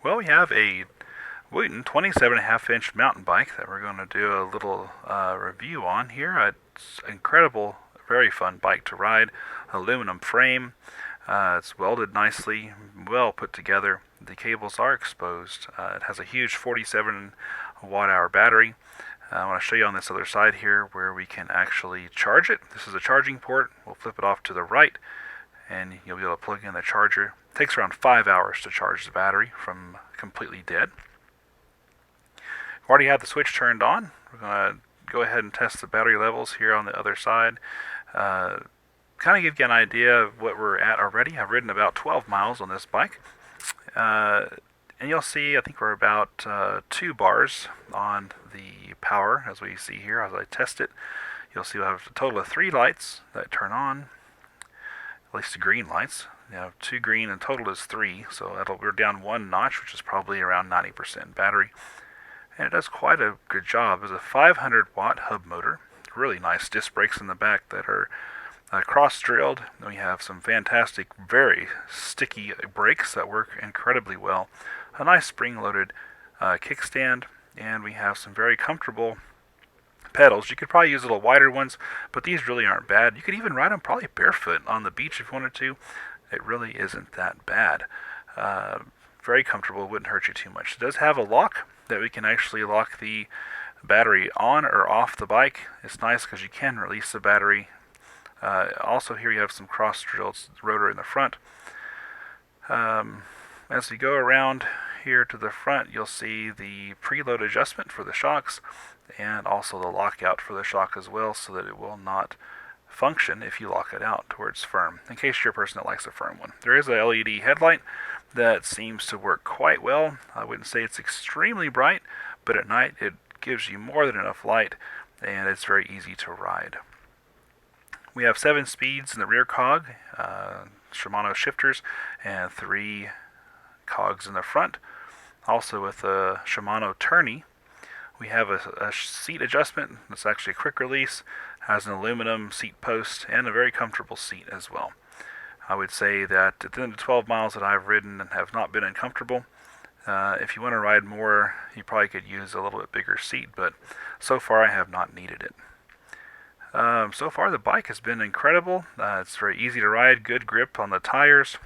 Well, we have a Wooten 27.5-inch mountain bike that we're going to do a little review on here. It's an incredible, very fun bike to ride. Aluminum frame. It's welded nicely, well put together. The cables are exposed. It has a huge 47 watt hour battery. I want to show you on this other side here where we can actually charge it. This is a charging port. We'll flip it off to the right and you'll be able to plug in the charger. It takes around 5 hours to charge the battery from completely dead. We've already had the switch turned on. We're going to go ahead and test the battery levels here on the other side. Kind of give you an idea of what we're at already. I've ridden about 12 miles on this bike. And you'll see, I think we're about 2 bars on the power as we see here as I test it. You'll see we have a total of 3 lights that turn on, at least the green lights. You have 2 green and total is 3, so we're down 1 notch, which is probably around 90% battery. And it does quite a good job. It's a 500 watt hub motor, really nice disc brakes in the back that are cross drilled. We have some fantastic, very sticky brakes that work incredibly well. A nice spring loaded kickstand, and we have some very comfortable pedals. You could probably use little wider ones, but these really aren't bad. You could even ride them probably barefoot on the beach if you wanted to. It really isn't that bad. Very comfortable, wouldn't hurt you too much. It does have a lock that we can actually lock the battery on or off the bike. It's nice because you can release the battery. Also here you have some cross-drilled rotor in the front. As you go around here to the front, you'll see the preload adjustment for the shocks and also the lockout for the shock as well, so that it will not function if you lock it out towards firm, in case you're a person that likes a firm one. There is a LED headlight that seems to work quite well. I wouldn't say it's extremely bright, but at night it gives you more than enough light, and it's very easy to ride. We have 7 speeds in the rear cog, Shimano shifters, and 3 cogs in the front. Also with a Shimano tourney, we have a seat adjustment. It's actually a quick release, has an aluminum seat post, and a very comfortable seat as well. I would say that at the end of 12 miles that I've ridden and have not been uncomfortable. If you want to ride more, you probably could use a little bit bigger seat, but so far I have not needed it. So far the bike has been incredible. It's very easy to ride, good grip on the tires.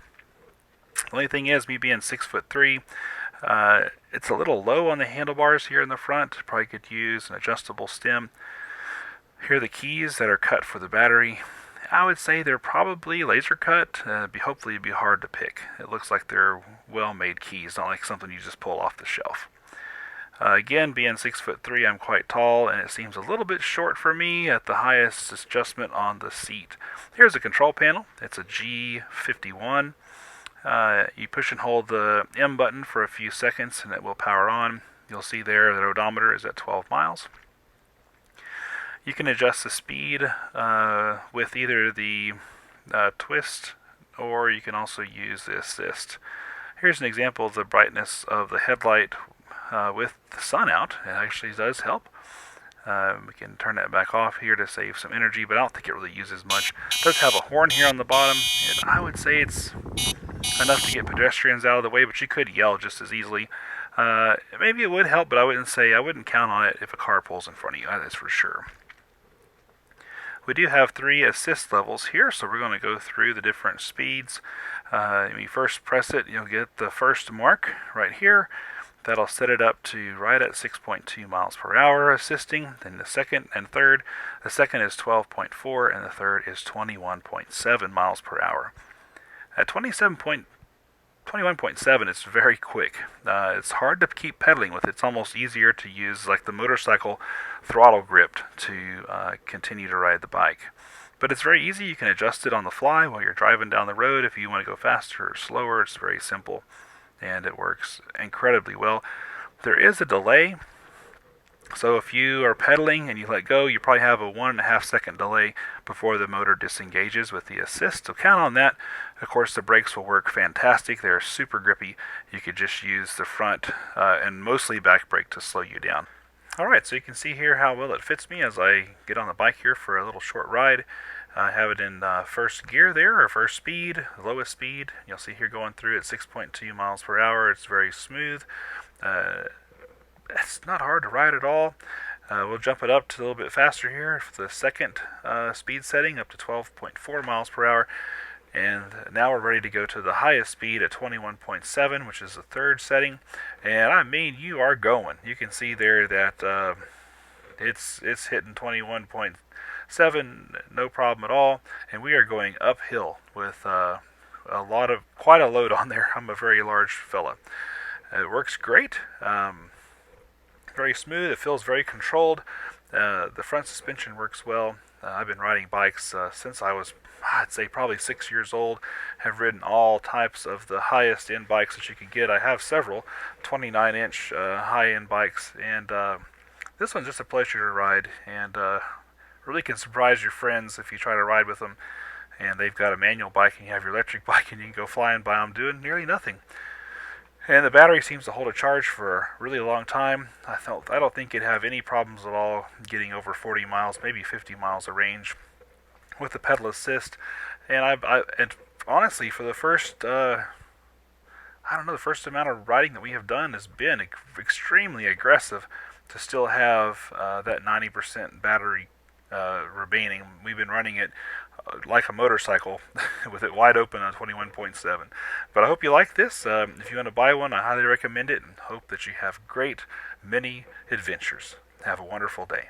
The only thing is, me being 6'3", it's a little low on the handlebars here in the front. Probably could use an adjustable stem. Here are the keys that are cut for the battery. I would say they're probably laser cut. Hopefully it'd be hard to pick. It looks like they're well-made keys, not like something you just pull off the shelf. Again, being 6'3", I'm quite tall, and it seems a little bit short for me at the highest adjustment on the seat. Here's a control panel. It's a G51. You push and hold the M button for a few seconds, and it will power on. You'll see there the odometer is at 12 miles. You can adjust the speed with either the twist, or you can also use the assist. Here's an example of the brightness of the headlight with the sun out. It actually does help. We can turn that back off here to save some energy, but I don't think it really uses much. It does have a horn here on the bottom, and I would say it's enough to get pedestrians out of the way, but you could yell just as easily. Maybe it would help, but I wouldn't count on it if a car pulls in front of you, that is for sure. We do have 3 assist levels here, so we're going to go through the different speeds. When you first press it, you'll get the first mark right here. That'll set it up to right at 6.2 miles per hour assisting. Then the second and third. The second is 12.4 and the third is 21.7 miles per hour. At 21.7, it's very quick. It's hard to keep pedaling with. It's almost easier to use like the motorcycle throttle grip to continue to ride the bike. But it's very easy. You can adjust it on the fly while you're driving down the road. If you want to go faster or slower, it's very simple, and it works incredibly well. There is a delay, so if you are pedaling and you let go, you probably have a 1.5 second delay before the motor disengages with the assist, so count on that. Of course, the brakes will work fantastic. They're super grippy. You could just use the front and mostly back brake to slow you down. Alright, so you can see here how well it fits me as I get on the bike here for a little short ride. I have it in first gear there, or first speed, lowest speed. You'll see here going through at 6.2 miles per hour. It's very smooth. It's not hard to ride at all. We'll jump it up to a little bit faster here for the second speed setting, up to 12.4 miles per hour. And now we're ready to go to the highest speed at 21.7, which is the third setting. And I mean, you are going. You can see there that it's hitting 21.7, no problem at all. And we are going uphill with quite a load on there. I'm a very large fella. It works great. Very smooth. It feels very controlled. The front suspension works well. I've been riding bikes since I was, I'd say, probably 6 years old. Have ridden all types of the highest end bikes that you can get. I have several 29-inch high end bikes, and this one's just a pleasure to ride, and really can surprise your friends if you try to ride with them. And they've got a manual bike, and you have your electric bike, and you can go flying by them doing nearly nothing. And the battery seems to hold a charge for a really long time. I don't think it'd have any problems at all getting over 40 miles, maybe 50 miles of range with the pedal assist. And and honestly, for the first, the first amount of riding that we have done has been extremely aggressive to still have that 90% battery remaining. We've been running it like a motorcycle with it wide open on 21.7. But I hope you like this. If you want to buy one, I highly recommend it, and hope that you have great mini adventures. Have a wonderful day.